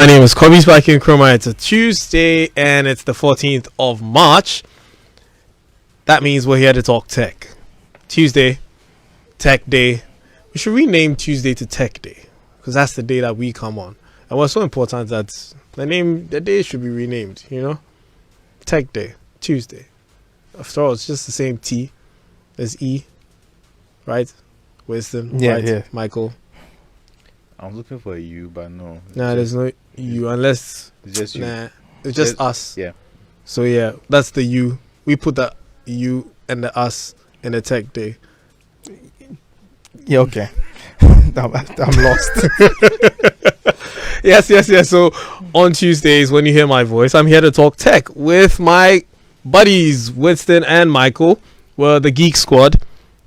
My name is Kobby Spiky Nkrumah. It's a Tuesday and it's the 14th of March. That means we're here to talk tech. Tuesday, Tech Day. We should rename Tuesday to Tech Day because that's the day that we come on. And what's so important that the day should be renamed, Tech Day, Tuesday. After all, it's just the same T. There's E, right? Winston, right? Yeah. Michael. I'm looking for a U, but no. There's no U unless it's just you. It's just us. Yeah. So yeah, that's the U. We put the U and the us in the Tech Day. Yeah, okay. I'm lost. Yes. So on Tuesdays, when you hear my voice, I'm here to talk tech with my buddies Winston and Michael. We're the Geek Squad,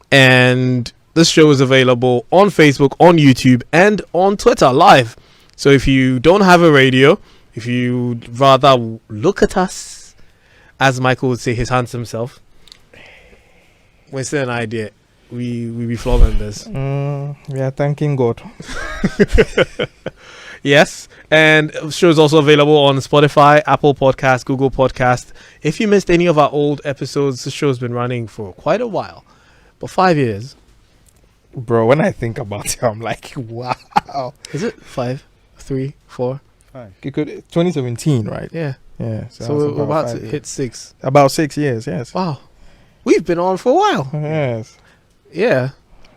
and this show is available on Facebook, on YouTube, and on Twitter live. So if you don't have a radio, if you'd rather look at us, as Michael would say, his handsome self, Winston and I did. We be flogging this. We are thanking God. Yes, and the show is also available on Spotify, Apple Podcast, Google Podcast. If you missed any of our old episodes, the show's been running for quite a while, but 5 years. Bro, when I think about it, I'm like, wow. Is it 5, 3, 4? 5. It could 2017, right? Yeah. So we're about to hit 6. About 6 years, yes. Wow. We've been on for a while. Yes. Yeah.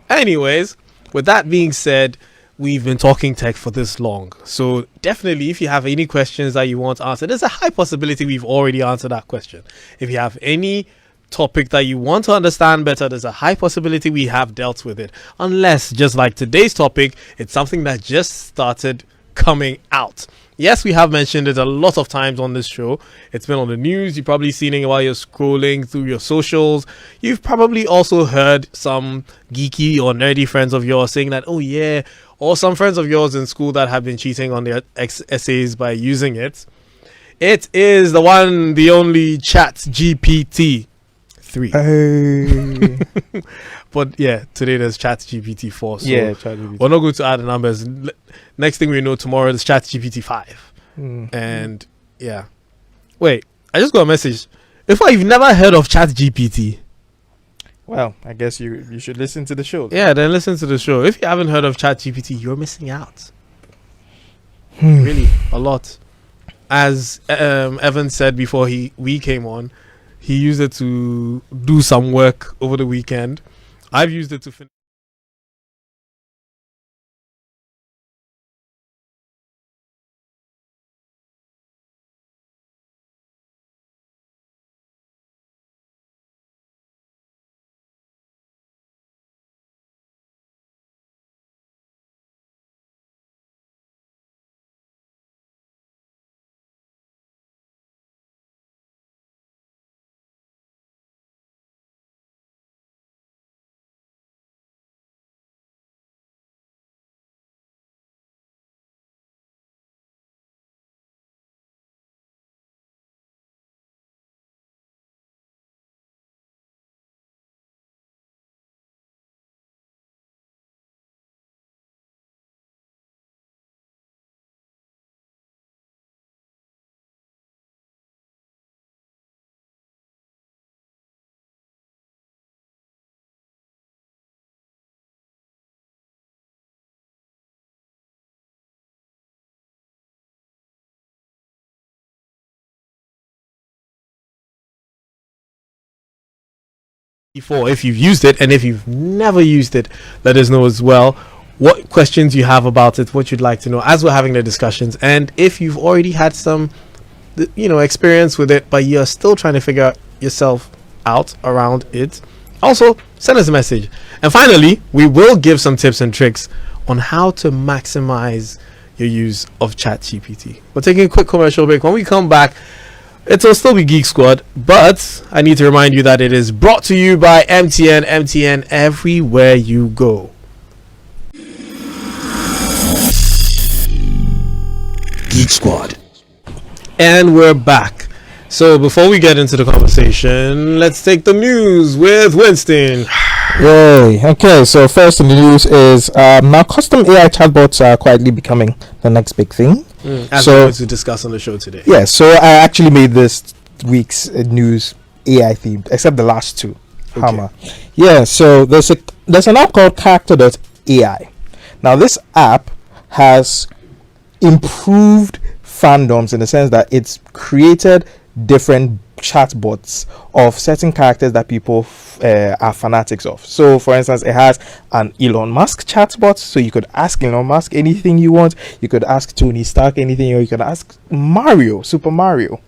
Anyways, with that being said, we've been talking tech for this long. So definitely, if you have any questions that you want answered, there's a high possibility we've already answered that question. If you have any topic that you want to understand better, there's a high possibility we have dealt with it. Unless, just like today's topic, it's something that just started coming out. Yes, we have mentioned it a lot of times on this show. It's been on the news. You've probably seen it while you're scrolling through your socials. You've probably also heard some geeky or nerdy friends of yours saying that, oh yeah, or some friends of yours in school that have been cheating on their essays by using it. It is the one, the only ChatGPT 3. Hey. But yeah, today there's ChatGPT 4. So yeah, ChatGPT. We're not going to add the numbers. Next thing we know, tomorrow there's ChatGPT 5. And yeah. Wait, I just got a message. If you've never heard of ChatGPT, well, I guess you should listen to the show. Yeah, then listen to the show. If you haven't heard of ChatGPT, you're missing out. Really, a lot. As Evan said before we came on, he used it to do some work over the weekend. I've used it to finish. Before, if you've used it, and if you've never used it, let us know as well what questions you have about it, what you'd like to know as we're having the discussions, and if you've already had some experience with it but you're still trying to figure yourself out around it, also send us a message. And finally, we will give some tips and tricks on how to maximize your use of ChatGPT. We're taking a quick commercial break. When we come back, it'll still be Geek Squad, but I need to remind you that it is brought to you by MTN. MTN everywhere you go. Geek Squad. And we're back. So before we get into the conversation, let's take the news with Winston. Yay. Okay, so first in the news is now custom AI chatbots are quietly becoming the next big thing. As So- we're going to discuss on the show today. Yeah, so I actually made this week's news AI themed, except the last two. Okay. Hammer. Yeah, so there's an app called Character.ai. Now this app has improved fandoms in the sense that it's created different chatbots of certain characters that people are fanatics of. So for instance, it has an Elon Musk chatbot, so you could ask Elon Musk anything you want. You could ask Tony Stark anything, or you could ask Super Mario.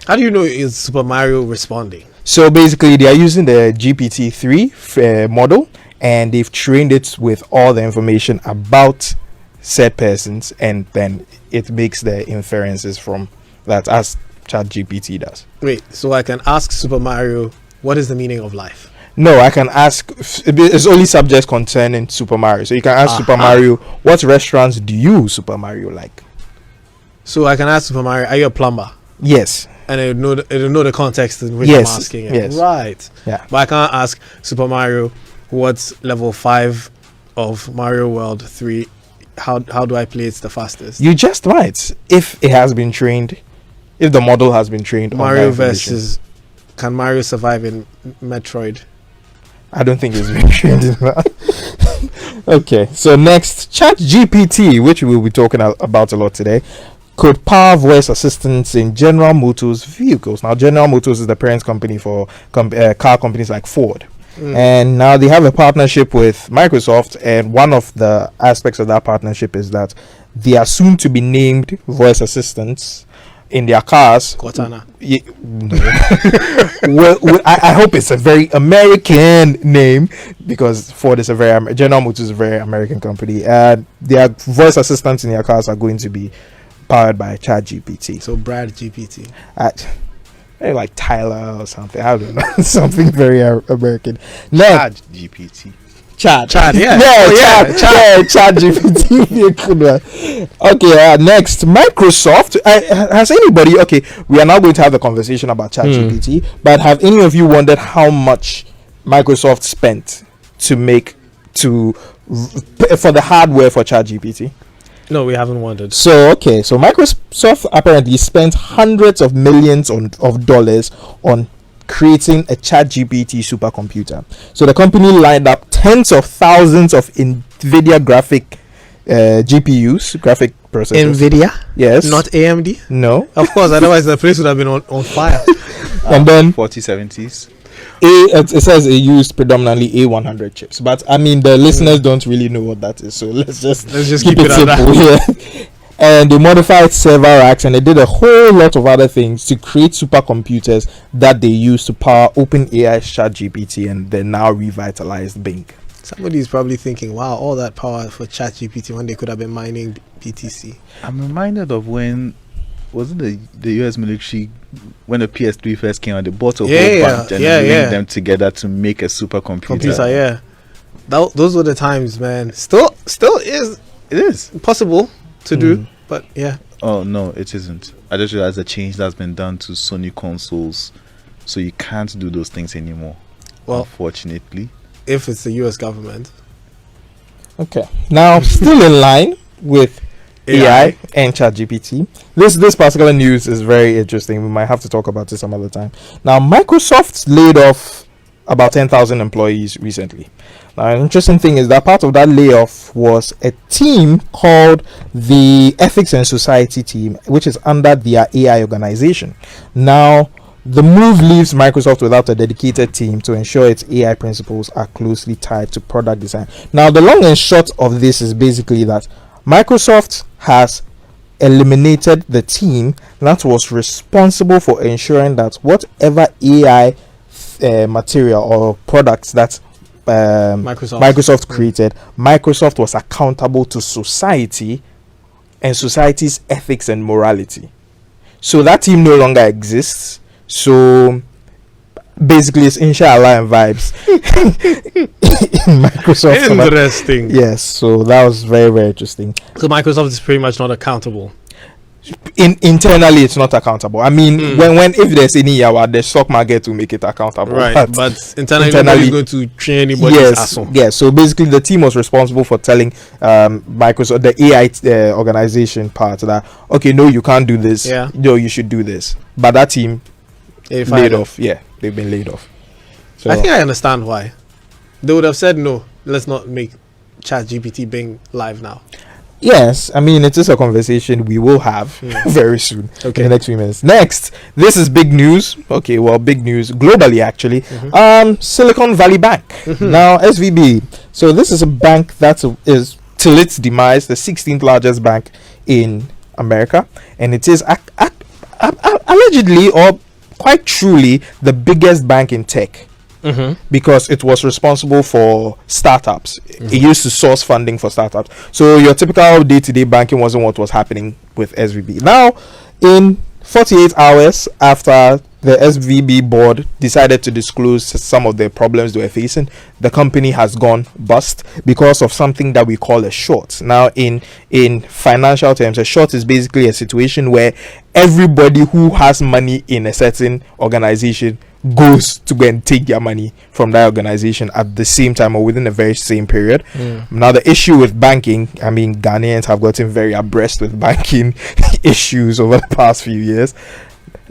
How do you know is Super Mario responding? So basically, they are using the GPT-3 model, and they've trained it with all the information about said persons, and then it makes the inferences from that, as ChatGPT does. Wait, so I can ask Super Mario, what is the meaning of life? No, I can ask. It's only subjects concerning Super Mario. So you can ask Super Mario, what restaurants do you, Super Mario, like? So I can ask Super Mario, are you a plumber? Yes. And it'll know the context in which Yes, I'm asking it. yes. Right. Yeah. But I can't ask Super Mario, what's level 5 of Mario World 3? How do I play it the fastest? You just might, if it has been trained, if the model has been trained. on Mario that information. versus... Can Mario survive in Metroid? I don't think it's been trained in that. Okay, so next, ChatGPT, which we'll be talking about a lot today, could power voice assistants in General Motors vehicles. Now, General Motors is the parent company for car companies like Ford. And now they have a partnership with Microsoft, and one of the aspects of that partnership is that they are soon to be named voice assistants in their cars. Cortana. No. I hope it's a very American name, because Ford is a very General Motors is a very American company. Their voice assistants in their cars are going to be powered by ChatGPT. So Brad GPT. Maybe like Tyler or something. I don't know. Something very American. Next, ChatGPT. Chad, yeah. Chad GPT. Okay, next, Microsoft. Has anybody? Okay, we are now going to have a conversation about Chat GPT. But have any of you wondered how much Microsoft spent for the hardware for Chat GPT? No, we haven't wondered. So Microsoft apparently spent hundreds of millions of dollars on creating a ChatGPT supercomputer. So the company lined up tens of thousands of NVIDIA graphic GPUs, graphic processors. NVIDIA? Yes. Not AMD? No. Of course, otherwise the place would have been on fire. And then 4070s. it says it used predominantly A100 chips, but I mean the listeners don't really know what that is, so let's just keep it at that. Yeah. And they modified server racks, and they did a whole lot of other things to create supercomputers that they use to power OpenAI's ChatGPT, and they now revitalized Bing. Somebody's probably thinking, wow, all that power for ChatGPT when they could have been mining BTC. I'm reminded of when, wasn't the US military, when the PS3 first came out, they bought a whole bunch and linked them together to make a supercomputer. Computer, yeah. Those were the times, man. Still is. It is Possible to do, but yeah. Oh no, it isn't. I just realized the change that's been done to Sony consoles, so you can't do those things anymore. Well, unfortunately, if it's the US government. Okay, now still in line with AI and ChatGPT. This particular news is very interesting. We might have to talk about it some other time. Now, Microsoft laid off about 10,000 employees recently. Now, an interesting thing is that part of that layoff was a team called the Ethics and Society team, which is under their AI organization. Now, the move leaves Microsoft without a dedicated team to ensure its AI principles are closely tied to product design. Now, the long and short of this is basically that Microsoft has eliminated the team that was responsible for ensuring that whatever AI material or products that Microsoft created, Microsoft was accountable to society and society's ethics and morality. So that team no longer exists. So basically it's inshallah and vibes in Microsoft. Interesting. Yes, so that was very, very interesting. So Microsoft is pretty much not accountable. internally it's not accountable. I mean, when if there's any yawa, the stock market will make it accountable. Right, but internally nobody's going to train anybody's ass off. Yes. So basically, the team was responsible for telling Microsoft, the AI organization part, that okay, no, you can't do this. Yeah. No, you should do this. But that team laid off. Yeah, they've been laid off. So I think I understand why. They would have said no. Let's not make ChatGPT being live now. yes, I mean, it is a conversation we will have very soon in the next few minutes. Next, this is big news. Okay, well, big news globally, actually. Silicon Valley Bank, now SVB. So this is a bank that is, till its demise, the 16th largest bank in America, and it is allegedly, or quite truly, the biggest bank in tech. Because it was responsible for startups. It used to source funding for startups. So your typical day-to-day banking wasn't what was happening with SVB. Now, in 48 hours after the SVB board decided to disclose some of the problems they were facing, the company has gone bust because of something that we call a short. Now, in financial terms, a short is basically a situation where everybody who has money in a certain organization goes to go and take their money from that organization at the same time or within the very same period. Now, the issue with banking, I mean, Ghanaians have gotten very abreast with banking issues over the past few years.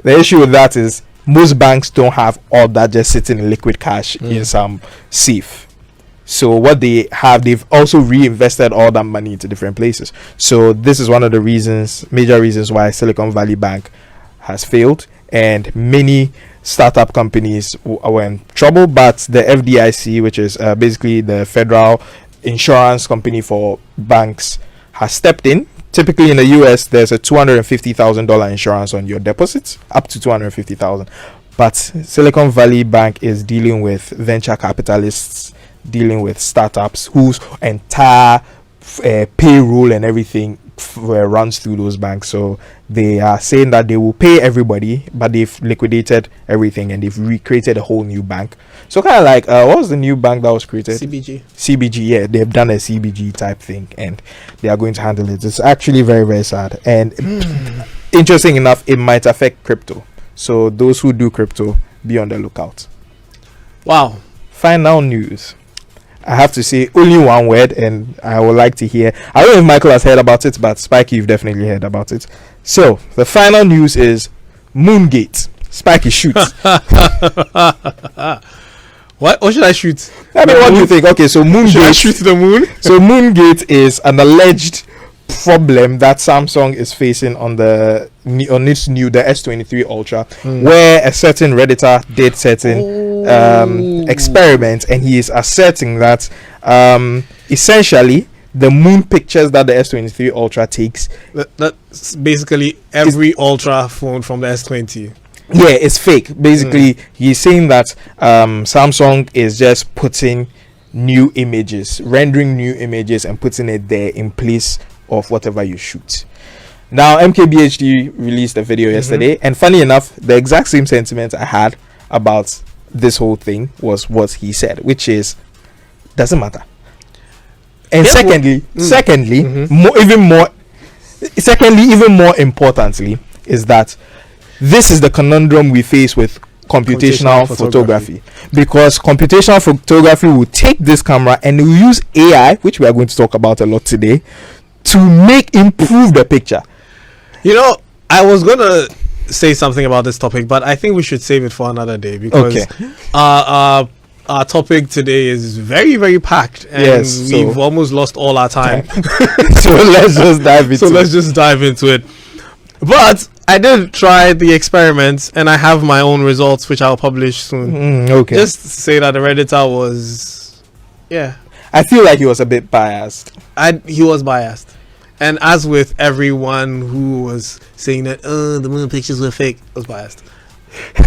The issue with that is most banks don't have all that just sitting in liquid cash in some safe. So what they have, they've also reinvested all that money into different places. So this is one of the major reasons why Silicon Valley Bank has failed, and many startup companies were in trouble. But the FDIC, which is basically the federal insurance company for banks, has stepped in. Typically in the US, there's a $250,000 insurance on your deposits, up to $250,000. But Silicon Valley Bank is dealing with venture capitalists, dealing with startups whose entire payroll and everything runs through those banks. So they are saying that they will pay everybody, but they've liquidated everything and they've recreated a whole new bank. So kind of like what was the new bank that was created? CBG. Yeah, they've done a CBG type thing and they are going to handle it. It's actually very, very sad, and interesting enough, it might affect crypto. So those who do crypto, be on the lookout. Wow. Final news. I have to say only one word, and I would like to hear. I don't know if Michael has heard about it, but Spiky, you've definitely heard about it. So the final news is Moongate. Spiky, shoot. What should I shoot? I mean, what do you think? Okay, so Moongate. Should I shoot the moon? So Moongate is an alleged problem that Samsung is facing on its new the S23 Ultra, where a certain Redditor did certain experiments, and he is asserting that essentially the moon pictures that the S23 Ultra takes, that's basically every Ultra phone from the S20. Yeah, it's fake. Basically, he's saying that Samsung is just putting new images, rendering new images and putting it there in place of whatever you shoot. Now, MKBHD released a video yesterday, and funny enough, the exact same sentiment I had about this whole thing was what he said, which is doesn't matter. And secondly, even more importantly, is that this is the conundrum we face with computational photography, because computational photography will take this camera and will use AI, which we are going to talk about a lot today, to improve the picture. You know, I was gonna say something about this topic, but I think we should save it for another day, because our topic today is very, very packed, and we've almost lost all our time. So let's just dive into it. But I did try the experiments, and I have my own results, which I'll publish soon. Okay. Just say that the Redditor was, I feel like he was a bit biased. He was biased. And as with everyone who was saying that the moon pictures were fake, I was biased.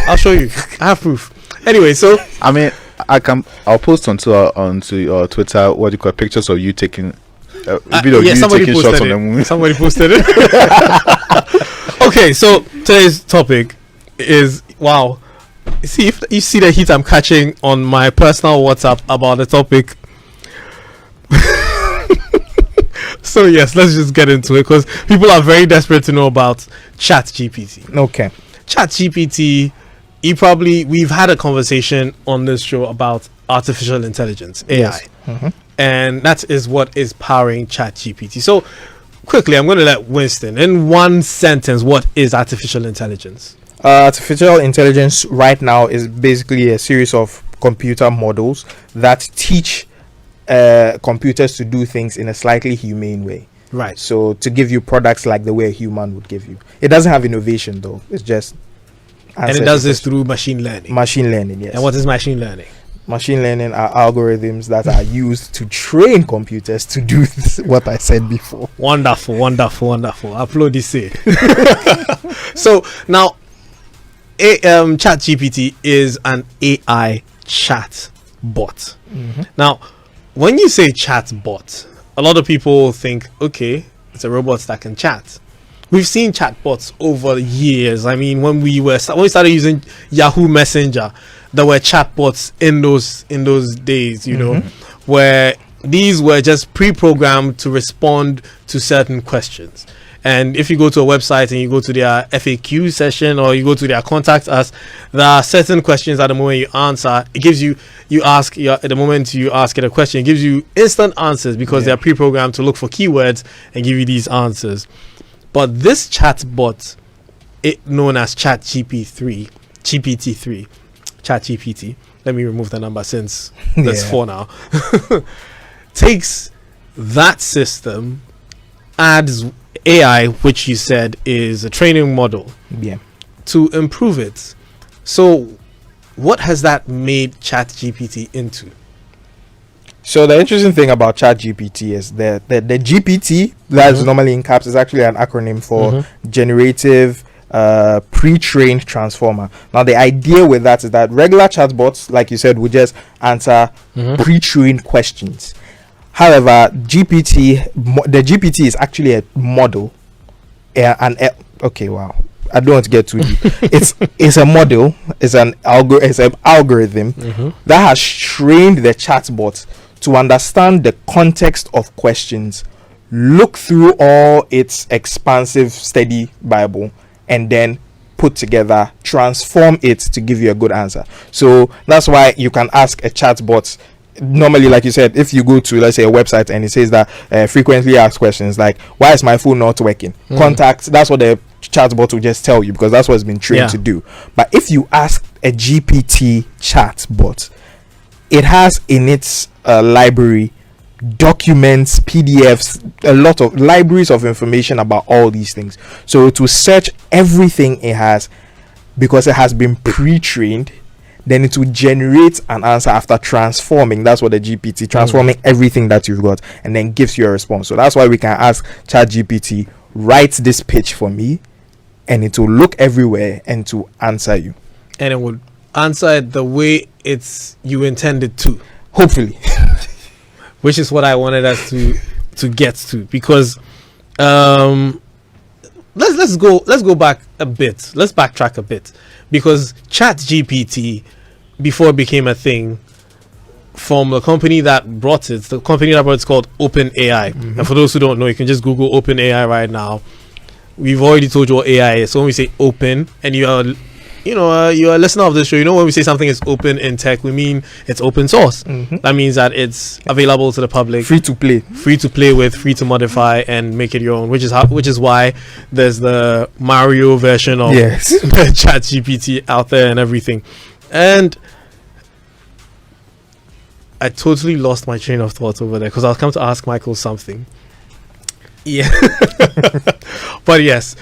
I'll show you. I have proof. Anyway, so I mean, I'll post onto Twitter what you call pictures of you taking video of you taking shots on the moon. Somebody posted it. Okay, so today's topic is wow. See, if you see the heat I'm catching on my personal WhatsApp about the topic. So yes, let's just get into it because people are very desperate to know about ChatGPT. Okay. ChatGPT, we've had a conversation on this show about artificial intelligence, AI. Yes. And that is what is powering ChatGPT. So quickly, I'm going to let Winston, in one sentence, what is artificial intelligence? Artificial intelligence right now is basically a series of computer models that teach computers to do things in a slightly humane way. Right. So to give you products like the way a human would give you. It doesn't have innovation though. It's just and it does this through machine learning. Machine learning, yes. And what is machine learning? Machine learning are algorithms that are used to train computers to do what I said before. Wonderful. Upload this here. So now, ChatGPT is an AI chat bot. Now, when you say chat bot, a lot of people think, okay, it's a robot that can chat. We've seen chatbots over years. I mean, when we started using Yahoo Messenger, there were chatbots in those days, you know, where these were just pre-programmed to respond to certain questions. And if you go to a website and you go to their FAQ session or you go to their contact us, there are certain questions at the moment you answer. It gives at the moment you ask it a question, it gives you instant answers because they're pre-programmed to look for keywords and give you these answers. But this chatbot, known as ChatGPT, let me remove the number since there's 4 now, takes that system, adds AI, which you said is a training model, to improve it. So what has that made ChatGPT into? So the interesting thing about ChatGPT is that the GPT that is normally in caps is actually an acronym for generative pre-trained transformer. Now the idea with that is that regular chatbots, like you said, would just answer pre-trained questions. However, the GPT is actually a model. Okay, wow. I don't want to get too deep. It's a model. It's an algorithm that has trained the chatbot to understand the context of questions, look through all its expansive study Bible, and then put together, transform it to give you a good answer. So that's why you can ask a chatbot. Normally, like you said, if you go to, let's say, a website and it says that frequently asked questions like, why is my phone not working? Contact, that's what the chatbot will just tell you because that's what it's been trained to do. But if you ask a GPT chatbot, it has in its library documents, PDFs, a lot of libraries of information about all these things. So to search everything it has, because it has been pre-trained, then it will generate an answer after transforming. That's what the GPT, transforming everything that you've got, and then gives you a response. So that's why we can ask ChatGPT, write this pitch for me, and it will look everywhere and to answer you. And it will answer it the way you intended to. Hopefully. Which is what I wanted us to get to, because let's go back a bit. Let's backtrack a bit, because ChatGPT, before it became a thing, from the company that brought it, it's called OpenAI. And for those who don't know, you can just Google OpenAI right now. We've already told you what AI is. So when we say open, and you're a listener of this show, when we say something is open in tech, we mean it's open source. That means that it's available to the public, free to play with, free to modify and make it your own, which is why there's the Mario version of ChatGPT out there and everything. And I totally lost my train of thought over there because I was come to ask Michael something. Yeah. But yes,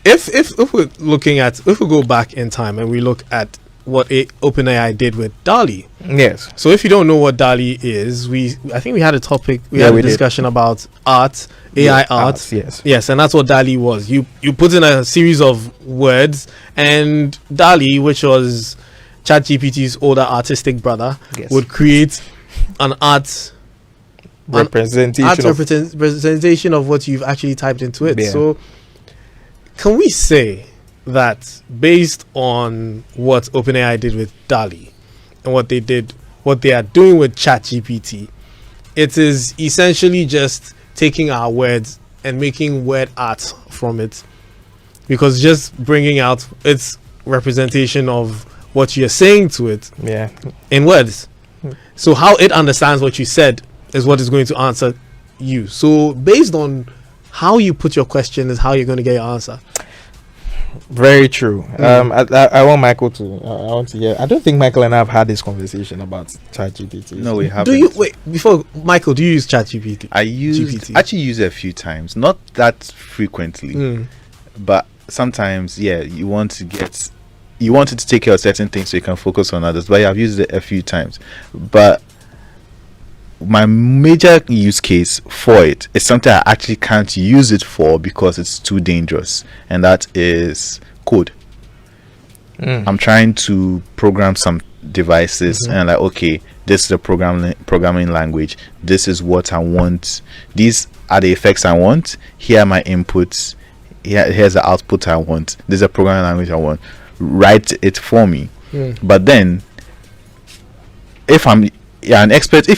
if we go back in time and we look at what OpenAI did with DALL-E. Yes. So if you don't know what DALL-E is, I think we had a topic, had a discussion about art, AI art. Yes, and that's what DALL-E was. You put in a series of words, and DALL-E, which was ChatGPT's older artistic brother, would create an art representation of what you've actually typed into it. So can we say that based on what OpenAI did with DALL-E and what they are doing with ChatGPT, it is essentially just taking our words and making word art from it, because just bringing out its representation of what you're saying to it in words. So how it understands what you said is what is going to answer you. So based on how you put your question is how you're going to get your answer. Very true. I want Michael to. I want to hear. I don't think Michael and I have had this conversation about ChatGPT. No, we haven't. Do you before Michael? Do you use ChatGPT? Actually use it a few times, not that frequently, but sometimes, you want it to take care of certain things so you can focus on others. But I've used it a few times. But my major use case for it is something I actually can't use it for because it's too dangerous, and that is code. I'm trying to program some devices, and like, okay, this is the programming language. This is what I want. These are the effects I want. Here are my inputs. Here's the output I want. This is a programming language I want. Write it for me. But then, if you're an expert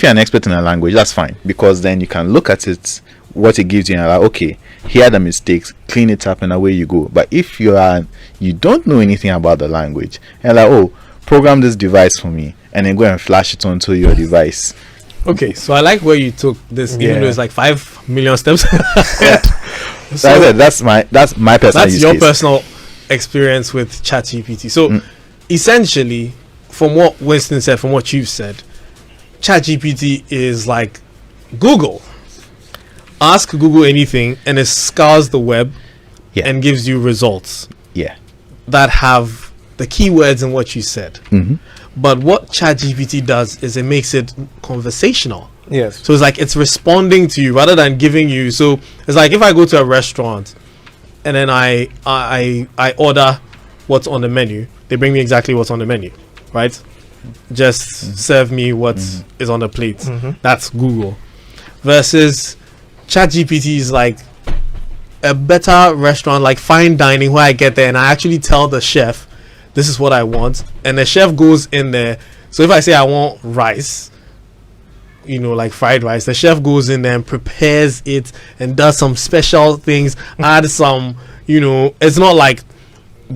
in a language, that's fine, because then you can look at it, what it gives you, and like, okay, here are the mistakes, clean it up, and away you go. But if you don't know anything about the language, and like, oh, program this device for me, and then go and flash it onto your device. Okay, so I like where you took this, even though it's like 5 million steps. So that's my personal that's use your case. personal experience with ChatGPT. So essentially, from what Winston said, from what you've said, ChatGPT is like Google. Ask Google anything and it scours the web and gives you results that have the keywords in what you said. But what ChatGPT does is it makes it conversational. Yes. So it's like it's responding to you rather than giving you. So it's like if I go to a restaurant and then I order what's on the menu, they bring me exactly what's on the menu, right? Just serve me what is on the plate. That's Google. Versus ChatGPT is like a better restaurant, like fine dining, where I get there and I actually tell the chef, this is what I want, and the chef goes in there. So if I say I want rice, like fried rice, the chef goes in there and prepares it and does some special things, add some, it's not like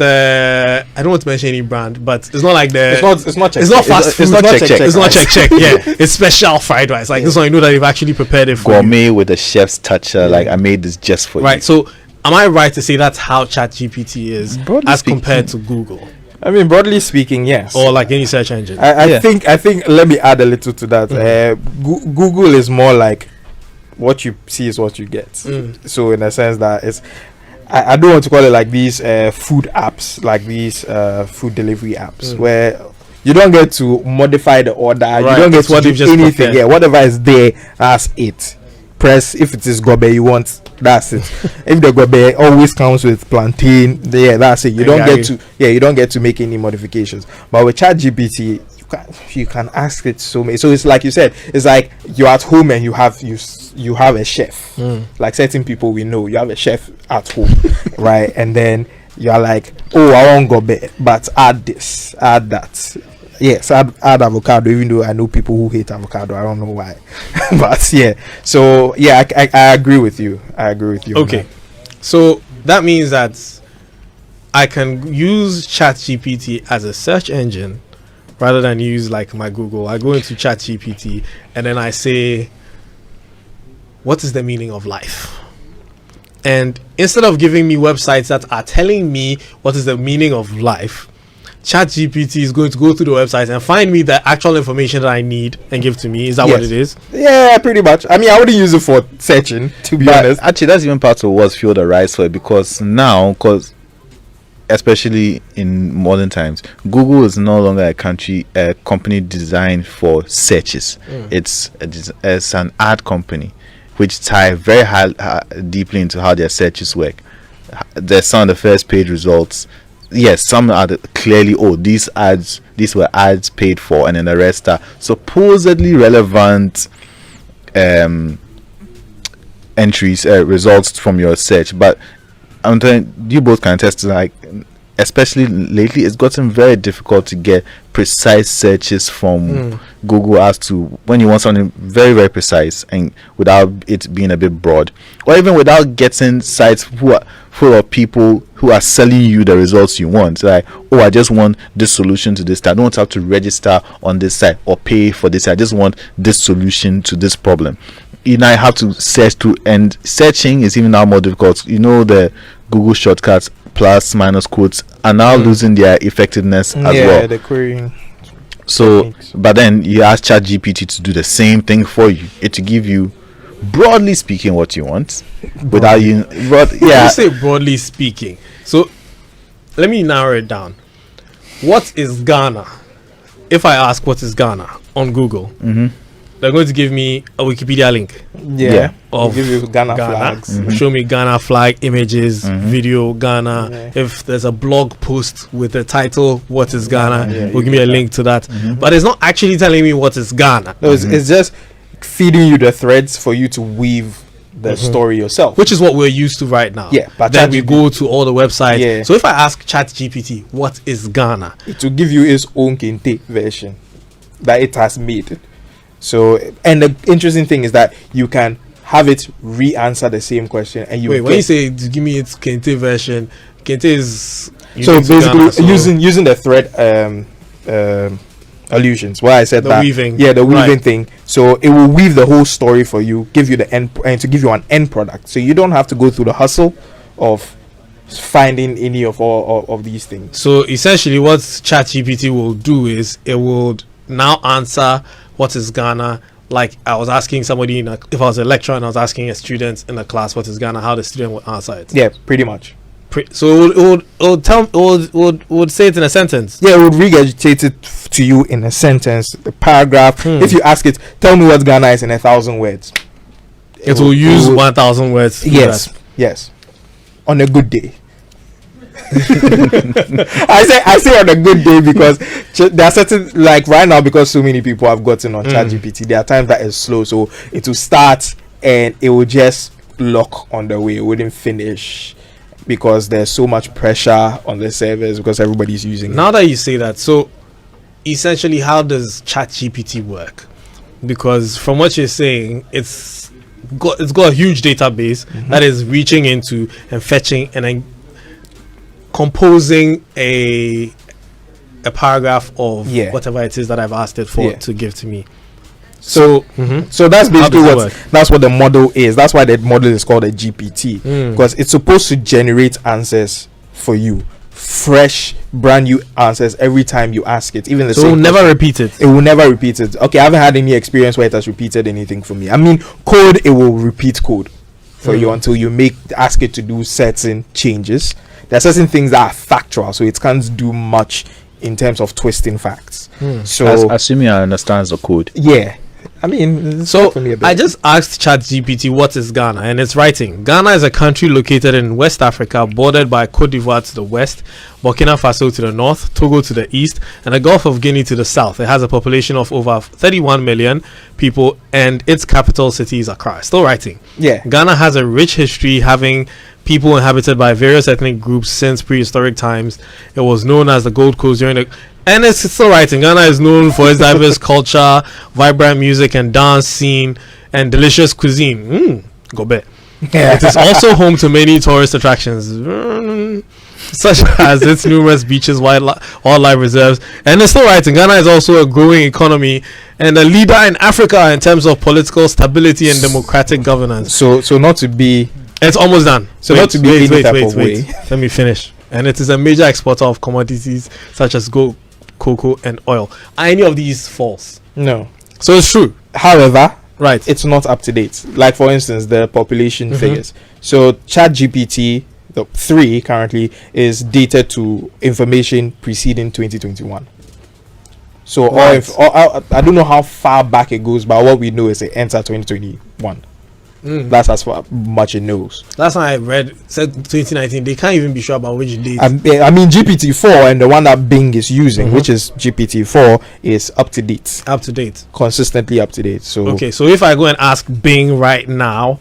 I don't want to mention any brand, but it's not like it's not fast food. It's not check. It's not check. Yeah, it's special fried rice. Like this one, that they've actually prepared it for gourmet you. with a chef's touch. Like I made this just for you. Right. So, am I right to say that's how ChatGPT is Broadly as speaking, compared to Google? I mean, broadly speaking, yes. Or like any search engine. I think. Let me add a little to that. Google is more like what you see is what you get. So in a sense that it's. I don't want to call it like these food apps, like these food delivery apps, where you don't get to modify the order. Right. You don't get to do anything. Prepared. Yeah, whatever is there, that's it. Press if it is gobe you want, that's it. If the gobe always comes with plantain, that's it. You don't get to make any modifications. But with ChatGPT, you can ask it so many. So it's like you said, it's like you're at home and you have a chef. Like certain people we know, you have a chef at home, right? And then you're like, oh, I want gobe, but add this, add that. Yes, add avocado, even though I know people who hate avocado. I don't know why. But yeah. So yeah, I agree with you. Okay. So that means that I can use ChatGPT as a search engine rather than use like my Google. I go into ChatGPT and then I say, what is the meaning of life? And instead of giving me websites that are telling me what is the meaning of life, ChatGPT is going to go through the website and find me the actual information that I need and give to me. Is that what it is? Yeah, pretty much. I mean, I wouldn't use it for searching, to be honest. Actually, that's even part of what's fueled the rise for it, because now, especially in modern times, Google is no longer a company designed for searches. It's an ad company, which tie very deeply into how their searches work. There's some of the first page results. Yes, some are clearly, these were ads paid for, and then the rest are supposedly relevant entries, results from your search. But I'm telling you, both can attest to, like, especially lately, it's gotten very difficult to get precise searches from Google as to when you want something very, very precise and without it being a bit broad, or even without getting sites who are full of people who are selling you the results you want. Like, oh, I just want this solution to this. I don't have to register on this site or pay for this. I just want this solution to this problem. You now have to search through, and searching is even now more difficult. You know, the Google shortcuts, plus, minus quotes, are now losing their effectiveness as well. Yeah, the querying. So, techniques. but then you ask ChatGPT to do the same thing for you. It to give you, broadly speaking, what you want, without you. But Yeah. yeah, You say broadly speaking. So let me narrow it down. What is Ghana? If I ask what is Ghana on Google, they're going to give me a Wikipedia link Yeah. of Give you Ghana flags. Show me Ghana flag images, video Ghana. Yeah. If there's a blog post with the title "What is Ghana," Yeah, will give me a link to that. But it's not actually telling me what is Ghana, No, it's just feeding you the threads for you to weave the story yourself. which is what we're used to right now. Yeah, but then we ChatGPT go to all the websites. Yeah. So if I ask ChatGPT, "What is Ghana?" It will give you its own Kente version that it has made. So, and the interesting thing is that you can have it re-answer the same question, and you Wait, when get- you say to give me its Kente version, Kente is so unique to basically Ghana, so using the thread allusions. Why I said The that, weaving. yeah, the weaving Right. thing. So it will weave the whole story for you, give you the end, and to give you an end product. So you don't have to go through the hustle of finding any of all of these things. So essentially, what ChatGPT will do is it will now answer what is Ghana. Like I was asking somebody if I was a lecturer and I was asking a student in a class what is Ghana, how the student would answer it. Yeah, pretty much. So it would say it in a sentence. Yeah, it would regurgitate it to you in a sentence, a paragraph. If you ask it, tell me what Ghana is in 1,000 words. It will use 1,000 words. to do Yes, that. yes. On a good day. I say on a good day because there are certain, like right now, because so many people have gotten on ChatGPT, there are times that it's slow, so it will start and it will just lock on the way. It wouldn't finish because there's so much pressure on the servers because everybody's using it. Now that you say that, so essentially, how does ChatGPT work? Because from what you're saying, it's got a huge database that is reaching into and fetching and then composing a paragraph of Yeah. whatever it is that I've asked it for Yeah. to give to me. So that's How basically does it what work? that's what the model is. That's why the model is called a GPT Mm. because it's supposed to generate answers for you, fresh, brand new answers every time you ask it. Even the So same we'll never question. repeat it. It will never repeat it. Okay, I haven't had any experience where it has repeated anything for me. I mean, code, it will repeat code for you until you ask it to do certain changes. There are certain things that are factual, so it can't do much in terms of twisting facts. So assuming I understand the code. yeah, I mean, it's So definitely a bit- I just asked ChatGPT what is Ghana, and it's writing. Ghana is a country located in West Africa, bordered by Cote d'Ivoire to the west, Burkina Faso to the north, Togo to the east, and the Gulf of Guinea to the south. It has a population of over 31 million people, and its capital city is Accra. Still writing. yeah. Ghana has a rich history, having people inhabited by various ethnic groups since prehistoric times. It was known as the Gold Coast during the... And it's still writing. Ghana is known for its diverse culture, vibrant music and dance scene, and delicious cuisine. Go bet. It is also home to many tourist attractions, such as its numerous beaches, wildlife reserves. And it's still writing. Ghana is also a growing economy and a leader in Africa in terms of political stability and democratic governance. So not to be It's almost done. So not to be any type of way. Let me finish. And it is a major exporter of commodities such as gold, cocoa, and oil. Are any of these false? no. So it's true. However, Right. it's not up to date. Like for instance, the population figures. So ChatGPT the 3 currently is dated to information preceding 2021. So Right. I don't know how far back it goes, but what we know is it enter 2021. That's as far much it knows. Last time I read said 2019. They can't even be sure about which date. I mean GPT-4 and the one that Bing is using, which is GPT-4, is up to date, Up to date. consistently up to date. So Okay, so if I go and ask Bing right now,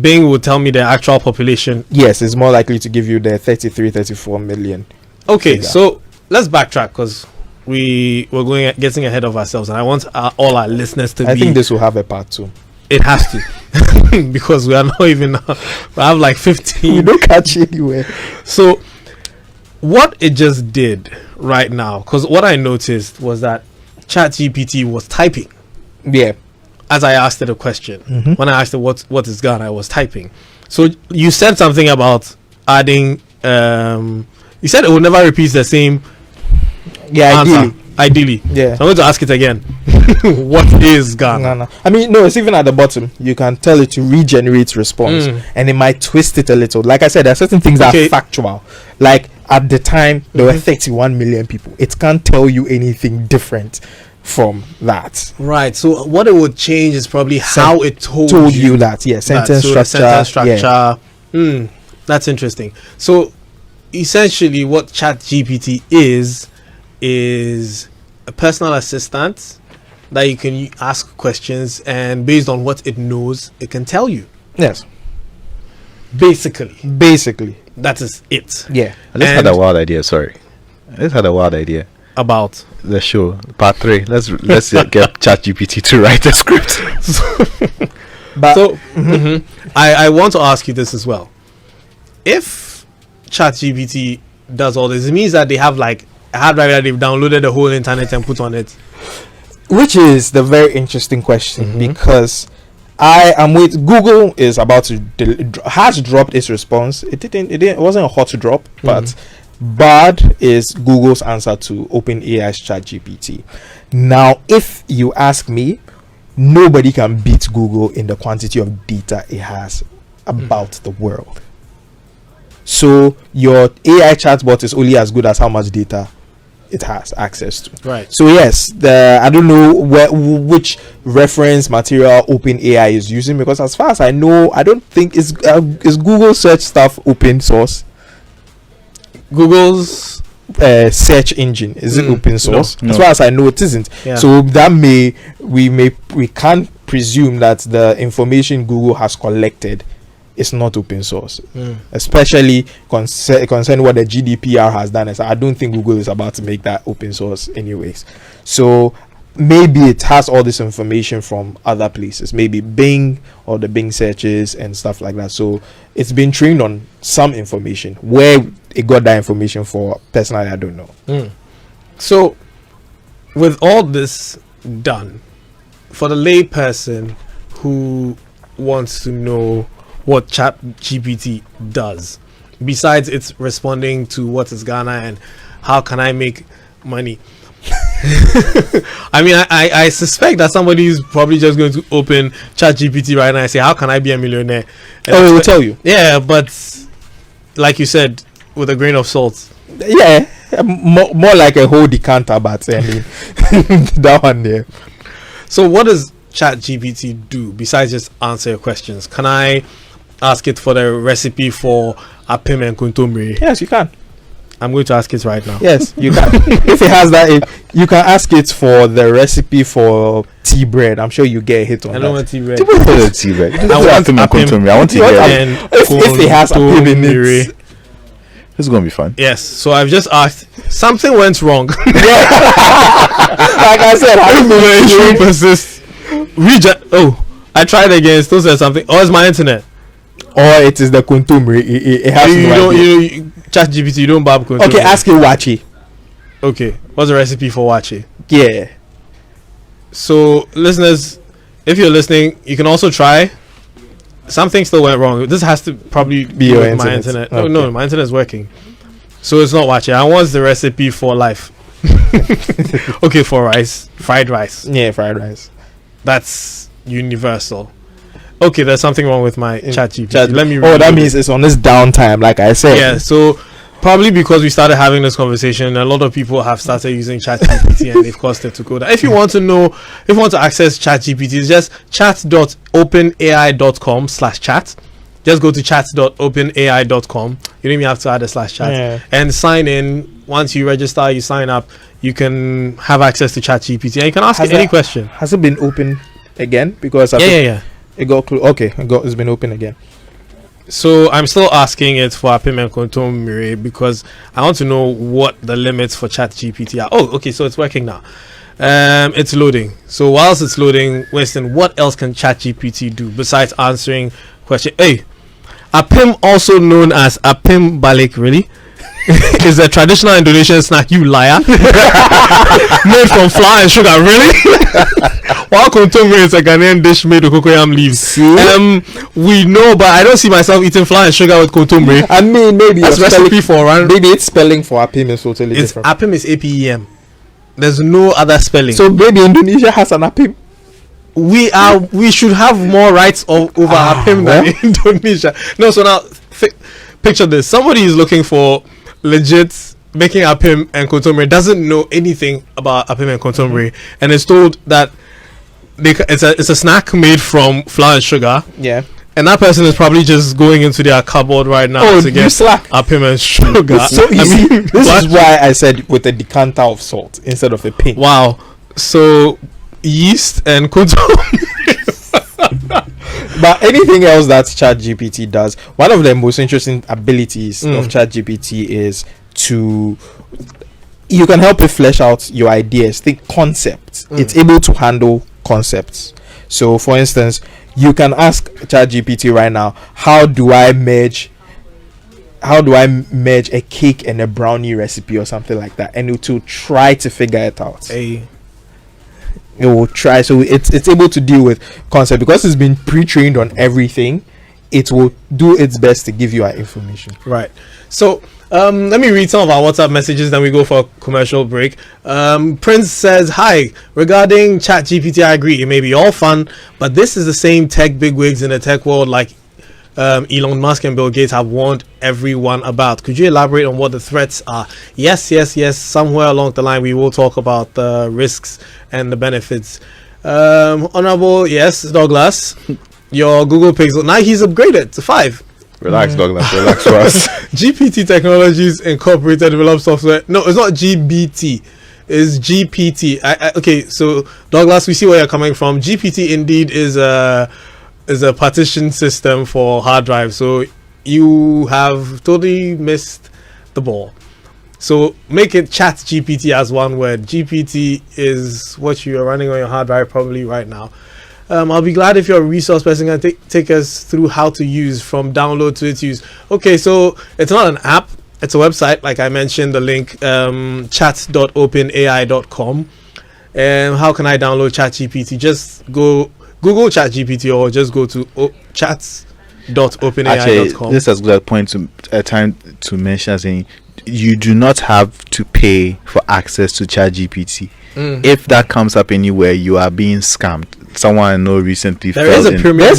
Bing will tell me the actual population. yes, it's more likely to give you the 34 million Okay, figure. so let's backtrack because we're getting ahead of ourselves, and I want all our listeners to I be. think this will have a part 2. It has to because we are not even. We have like 15. We don't catch anywhere. So, what it just did right now, because what I noticed was that ChatGPT was typing Yeah. as I asked it a question. Mhm. When I asked it what is Ghana, I was typing. So you said something about adding. You said it will never repeat the same Yeah, answer. Ideally. Yeah. So I'm going to ask it again. What is Ghana? No. I mean, no, it's even at the bottom. You can tell it to regenerate response, and it might twist it a little. Like I said, there are certain things that Okay. are factual. Like at the time, there were 31 million people. It can't tell you anything different from that. Right. So what it would change is probably how it told You that, yeah, sentence So the structure. sentence Yeah. structure. That's interesting. So essentially, what ChatGPT is a personal assistant that you can ask questions, and based on what it knows, it can tell you. Yes, Basically, basically, that is it. yeah. I just had a And- wild idea. Sorry, I just had a wild idea. About The show part 3. Let's get ChatGPT to write a script. But so I want to ask you this as well. If ChatGPT does all this, it means that they have like a hard drive that they've downloaded the whole internet and put on it. which is the very interesting question, Mhm. because I am with Google is about to has dropped its response. It wasn't a hot drop, but Bard is Google's answer to OpenAI's ChatGPT. Now, if you ask me, nobody can beat Google in the quantity of data it has about the world. So your AI chatbot is only as good as how much data it has access to. Right. So yes, I don't know which reference material OpenAI is using, because as far as I know, I don't think is Google search stuff open source. Google's Search engine, is it open source? No. As far as I know, it isn't. Yeah. So that we can't presume that the information Google has collected is not open source, especially concerning what the GDPR has done. I don't think Google is about to make that open source anyways. So maybe it has all this information from other places, maybe Bing or the Bing searches and stuff like that. So it's been trained on some information. Where it got that information for, personally, I don't know. So, with all this done, for the lay person who wants to know what ChatGPT does, besides it's responding to what is Ghana and how can I make money. I mean, I suspect that somebody is probably just going to open ChatGPT right now and say, how can I be a millionaire? And Oh, it will tell you. Yeah, but like you said, with a grain of salt. Yeah, more like a whole decanter, but I mean, that one there. So what does ChatGPT do besides just answer your questions? Can I ask it for the recipe for apim and kuntumri? Yes, you can. I'm going to ask it right now. Yes, you can. If it has that, you can ask it for the recipe for tea bread. I'm sure you get a hit on I that. don't want tea bread. What the tea bread? I want I want to You want hear it. And If it has apim in kuntumri. it. This is gonna be fun. Yes, so I've just asked. Something went wrong. Like I said, The issue persists. Oh, I tried again. Still said something. Oh, it's my internet. or it is the kuntumri. It has You no don't. idea. You ChatGPT. You don't bab kuntumri. Okay, ask it wachi. Okay, what's the recipe for wachi? Yeah. So, listeners, if you're listening, you can also try. Something still went wrong. This has to probably be your with my internet. internet. No, Okay. my internet is working. So it's not watching. I want the recipe for life. Okay, for rice, fried rice. Yeah, fried rice. That's universal. Okay, there's something wrong with my ChatGPT. Let me. Oh, that reload means it. it's on this downtime, like I said. Yeah. So probably because we started having this conversation, a lot of people have started using ChatGPT and they've caused it to go down. If you want to know, if you want to access ChatGPT, it's just chat.openai.com/chat. Just go to chat.openai.com. You don't even have to add a /chat and sign in. Once you register, you sign up. You can have access to ChatGPT and you can ask it any question. Has it been open again? Because Yeah. it got okay. It's been open again. So I'm still asking it for Apim and Kontomire because I want to know what the limits for ChatGPT are. Oh, okay, so it's working now. It's loading. So whilst it's loading, Winston, what else can ChatGPT do besides answering questions? Hey, Apim, also known as Apim Balik, really? Is a traditional Indonesian snack, you liar. Made from flour and sugar, really? While kontomire is a Ghanaian dish made with cocoyam leaves. We know, but I don't see myself eating flour and sugar with kontomire. I mean, maybe that's recipe for maybe it's spelling for Apim is totally different. Apim is APEM. There's no other spelling. So maybe Indonesia has an Apim. We should have more rights over Apim than Indonesia. No, so now picture this. Somebody is looking for legit making Apim and kontomire, doesn't know anything about Apim and kontomire, and is told that it's a snack made from flour and sugar. Yeah. And that person is probably just going into their cupboard right now to get Apim and sugar. So this is why I said with a decanter of salt instead of a pin. Wow. So yeast and kontomire. But anything else that ChatGPT does, one of the most interesting abilities of ChatGPT is you can help it flesh out your ideas, think concepts. It's able to handle concepts. So for instance, you can ask ChatGPT right now, how do I merge a cake and a brownie recipe or something like that, and it will try to figure it out. It will try. So it's able to deal with concept because it's been pre-trained on everything. It will do its best to give you our information. Right. So let me read some of our WhatsApp messages, then we go for a commercial break. Prince says, hi, regarding ChatGPT, I agree, it may be all fun, but this is the same tech bigwigs in the tech world like Elon Musk and Bill Gates have warned everyone about. Could you elaborate on what the threats are? Yes. Somewhere along the line, we will talk about the risks and the benefits. Honorable, yes, Douglas, your Google Pixel, now he's upgraded to 5. Relax, Douglas. Relax for us. GPT Technologies Incorporated developed software. No, it's not GBT. It's GPT. Okay, so Douglas, we see where you're coming from. GPT indeed is a partition system for hard drive. So you have totally missed the ball. So make it ChatGPT as one word. GPT is what you are running on your hard drive probably right now. I'll be glad if you're a resource person and take us through how to use from download to its use. Okay, so it's not an app, it's a website, like I mentioned the link, chat.openai.com. And how can I download ChatGPT? Just go Google ChatGPT or just go to chats.openai.com. Actually, this is a good point time to mention, saying you do not have to pay for access to ChatGPT. If that comes up anywhere, you are being scammed. Someone I know recently there's a premium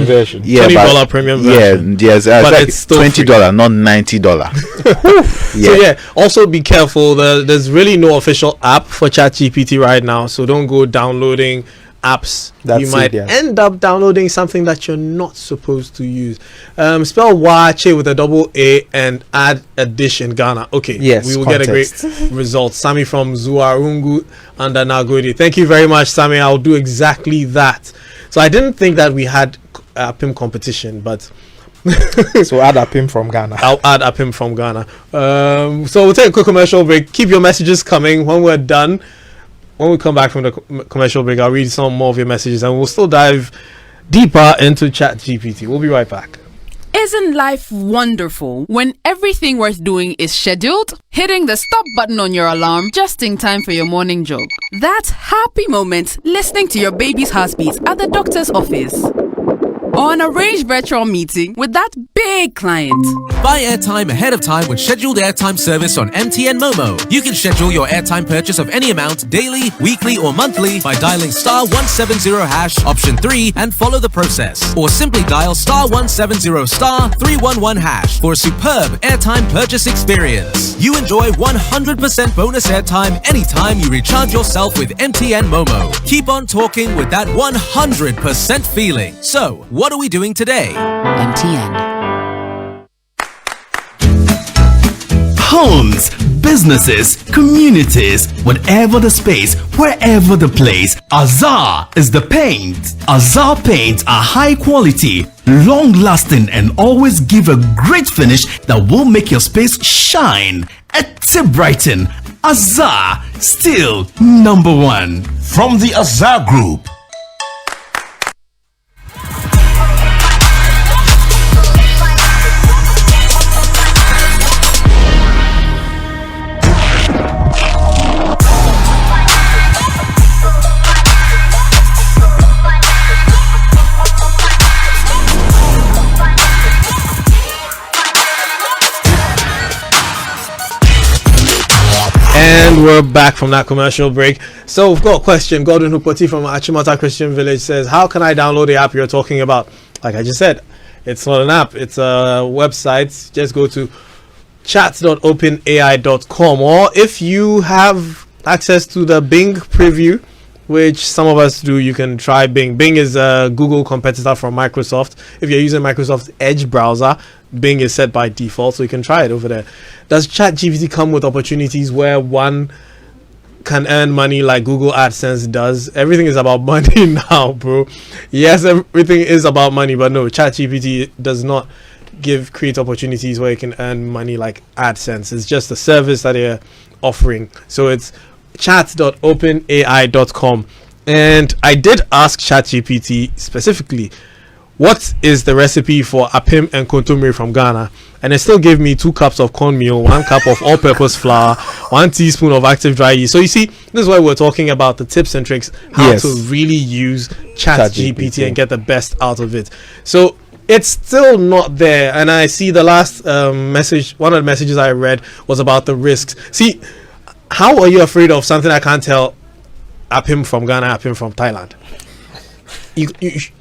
version. Yeah, $20 premium version. Yeah, yes, but like it's still $20, not $90. So yeah, also be careful. There's really no official app for ChatGPT right now, so don't go downloading apps. You might end up downloading something that you're not supposed to use. Spell Wache with a double A and add a dish in Ghana. Okay, yes, we will get a great result. Sami from Zuarungu under Nagodi. Thank you very much, Sami. I'll do exactly that. So I didn't think that we had a PIM competition, but so add a PIM from Ghana. I'll add a PIM from Ghana. So we'll take a quick commercial break. Keep your messages coming. When we're done, when we come back from the commercial break, I'll read some more of your messages and we'll still dive deeper into ChatGPT. We'll be right back. Isn't life wonderful when everything worth doing is scheduled? Hitting the stop button on your alarm just in time for your morning jog. That happy moment listening to your baby's heartbeats at the doctor's office. Or an arranged virtual meeting with that big client. Buy airtime ahead of time with scheduled airtime service on MTN Momo. You can schedule your airtime purchase of any amount daily, weekly or monthly by dialing *170# option 3 and follow the process. Or simply dial *170*311# for a superb airtime purchase experience. You enjoy 100% bonus airtime anytime you recharge yourself with MTN Momo. Keep on talking with that 100% feeling. So, what are we doing today? MTN. Homes businesses, communities, whatever the space, wherever the place. Azar is the paint. Azar paints are high quality, long lasting, and always give a great finish that will make your space shine. At Brighton, Azar, still number one. From the Azar Group. And we're back from that commercial break. So we've got a question. Gordon Hupoti from Achimota Christian Village says, how can I download the app you're talking about? Like I just said, it's not an app. It's a website. Just go to chat.openai.com, or if you have access to the Bing preview, which some of us do, you can try Bing. Bing is a Google competitor from Microsoft. If you're using Microsoft Edge browser, Bing is set by default, so you can try it over there. Does ChatGPT come with opportunities where one can earn money like Google AdSense does? Everything is about money now, bro. Yes, everything is about money, but no, ChatGPT does not create opportunities where you can earn money like AdSense. It's just a service that they're offering. So it's chat.openai.com. And I did ask ChatGPT specifically, what is the recipe for apim and kontomire from Ghana? And it still gave me 2 cups of cornmeal, 1 cup of all-purpose flour, 1 teaspoon of active dry yeast. So you see, this is why we're talking about the tips and tricks, how to really use ChatGPT and get the best out of it. So it's still not there. And I see the last message, one of the messages I read was about the risks. See, how are you afraid of something I can't tell apim from Ghana, apim from Thailand?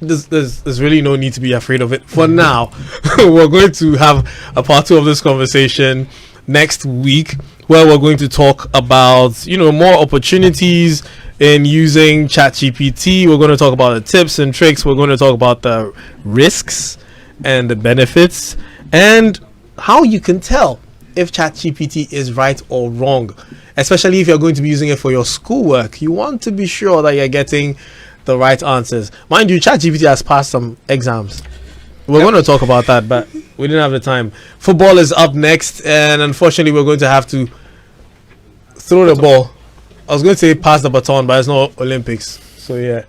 There's really no need to be afraid of it for now. We're going to have a part 2 of this conversation next week, where we're going to talk about more opportunities in using ChatGPT. We're going to talk about the tips and tricks. We're going to talk about the risks and the benefits, and how you can tell if ChatGPT is right or wrong, especially if you're going to be using it for your schoolwork. You want to be sure that you're getting the right answers. Mind you, ChatGPT has passed some exams. We're going to talk about that, but we didn't have the time. Football is up next, and unfortunately we're going to have to throw the ball. I was going to say pass the baton, but it's not Olympics. So yeah,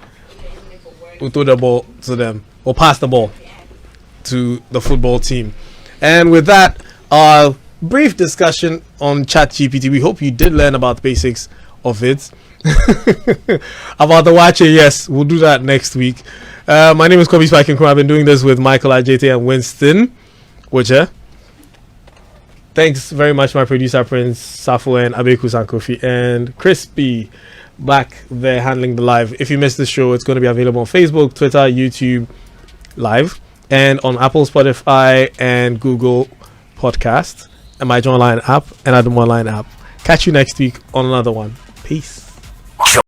we'll throw the ball to them, or pass the ball to the football team. And with that, our brief discussion on ChatGPT. We hope you did learn about the basics of it. About the watcher, yes, we'll do that next week. My name is Kobby Spiky Nkrumah. I've been doing this with Michael Ajete and Winston Witcher. Thanks very much, my producer Prince Safo and Abeku Sankofi and Crispy back there handling the live. If you missed the show, it's going to be available on Facebook, Twitter, YouTube live, and on Apple, Spotify, and Google Podcast, and my John Online app, and Adam Online app. Catch you next week on another one. Peace.